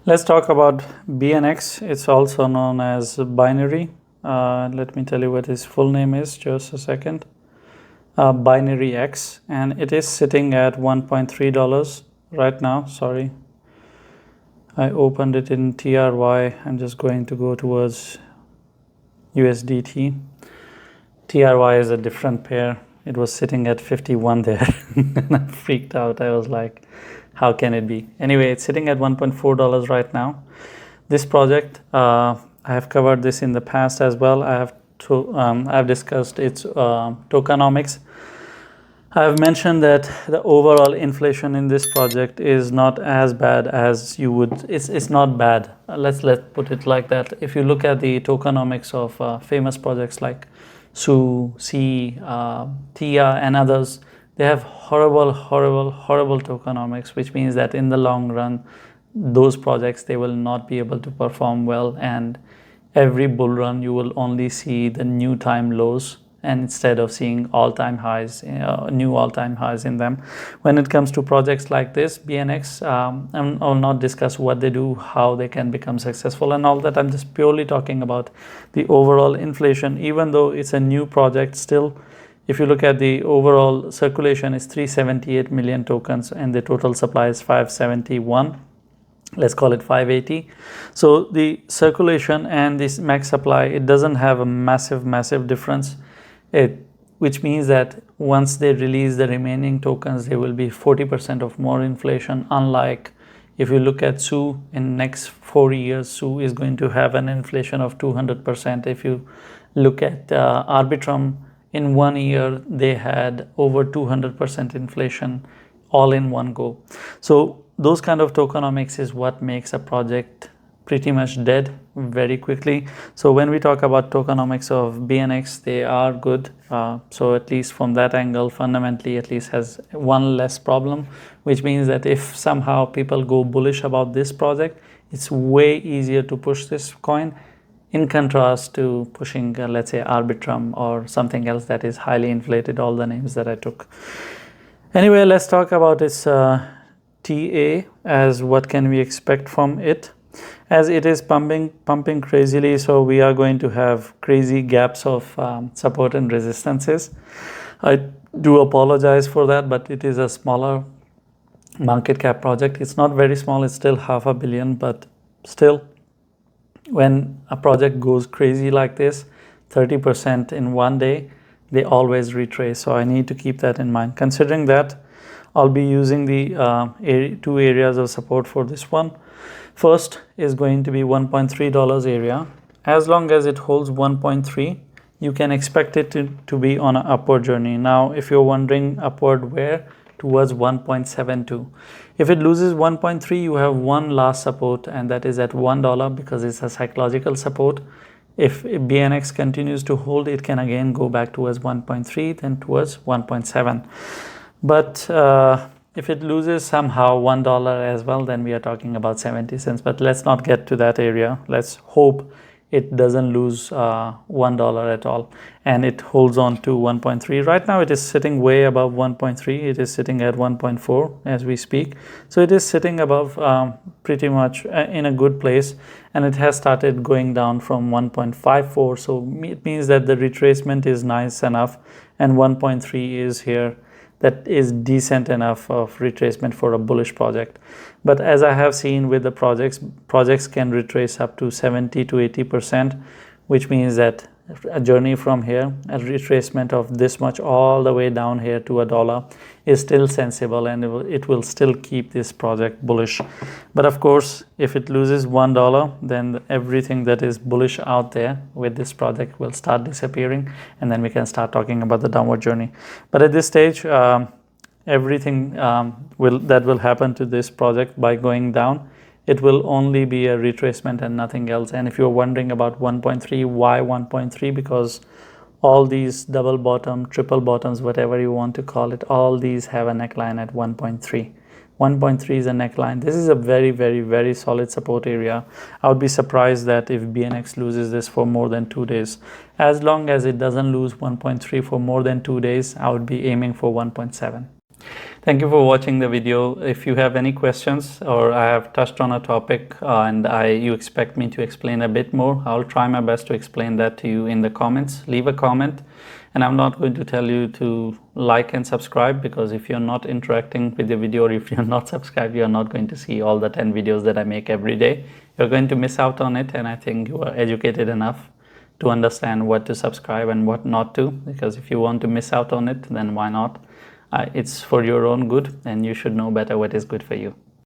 Let's talk about BNX. It's also known as binary. Let me tell you what his full name is, just a second. BinaryX, and it is sitting at $1.3 right now. Sorry, I opened it in TRY. I'm just going to go towards USDT. TRY is a different pair. It was sitting at 51 there and I freaked out. I was like, how can it be? Anyway, it's sitting at $1.4 right now. This project, I have covered this in the past as well. I've discussed its tokenomics. I have mentioned that the overall inflation in this project is not as bad as you would. It's not bad. Let's put it like that. If you look at the tokenomics of famous projects like Su, C, Tia, and others, they have horrible tokenomics, which means that in the long run, those projects, they will not be able to perform well, and every bull run you will only see the new time lows, and instead of seeing all-time highs, new all-time highs in them. When it comes to projects like this, BNX, I will not discuss what they do, how they can become successful and all that. I'm just purely talking about the overall inflation. Even though it's a new project, still, if you look at the overall circulation is 378 million tokens and the total supply is 571. Let's call it 580. So the circulation and this max supply, it doesn't have a massive difference. Which means that once they release the remaining tokens, there will be 40% of more inflation. Unlike if you look at Su, in next 4 years, Su is going to have an inflation of 200%. If you look at Arbitrum, in 1 year, they had over 200% inflation all in one go. So those kind of tokenomics is what makes a project pretty much dead very quickly. So when we talk about tokenomics of BNX, they are good. So at least from that angle, fundamentally at least has one less problem, which means that if somehow people go bullish about this project, it's way easier to push this coin in contrast to pushing, let's say, Arbitrum or something else that is highly inflated, all the names that I took. Anyway, let's talk about its TA, as what can we expect from it. As it is pumping crazily, so we are going to have crazy gaps of support and resistances. I do apologize for that, but it is a smaller market cap project. It's not very small, it's still $500 million, but still, when a project goes crazy like this, 30% in one day, they always retrace. So I need to keep that in mind. Considering that, I'll be using the two areas of support for this one. First is going to be $1.3 area. As long as it holds 1.3, you can expect it to be on an upward journey. Now, if you're wondering upward where, towards 1.72. If it loses 1.3, you have one last support, and that is at $1 because it's a psychological support. If BNX continues to hold, it can again go back towards 1.3, then towards 1.7. But if it loses somehow $1 as well, then we are talking about 70 cents. But let's not get to that area. Let's hope it doesn't lose $1 at all, and it holds on to 1.3. Right now it is sitting way above 1.3. It is sitting at 1.4 as we speak. So it is sitting above pretty much in a good place, and it has started going down from 1.54. So it means that the retracement is nice enough, and 1.3 is here. That is decent enough of retracement for a bullish project. But as I have seen with the projects can retrace up to 70 to 80%, which means that a journey from here, a retracement of this much all the way down here to $1 is still sensible, and it will still keep this project bullish. But of course, if it loses $1, then everything that is bullish out there with this project will start disappearing, and then we can start talking about the downward journey. But at this stage, everything that will happen to this project by going down, it will only be a retracement and nothing else. And if you're wondering about 1.3, why 1.3? Because all these double bottom, triple bottoms, whatever you want to call it, all these have a neckline at 1.3. 1.3 is a neckline. This is a very solid support area. I would be surprised that if BNX loses this for more than 2 days. As long as it doesn't lose 1.3 for more than 2 days, I would be aiming for 1.7. Thank you for watching the video. If you have any questions or I have touched on a topic and you expect me to explain a bit more, I'll try my best to explain that to you in the comments. Leave a comment, and I'm not going to tell you to like and subscribe, because if you're not interacting with the video or if you're not subscribed, you're not going to see all the 10 videos that I make every day. You're going to miss out on it, and I think you are educated enough to understand what to subscribe and what not to, because if you want to miss out on it, then why not? It's for your own good, and you should know better what is good for you.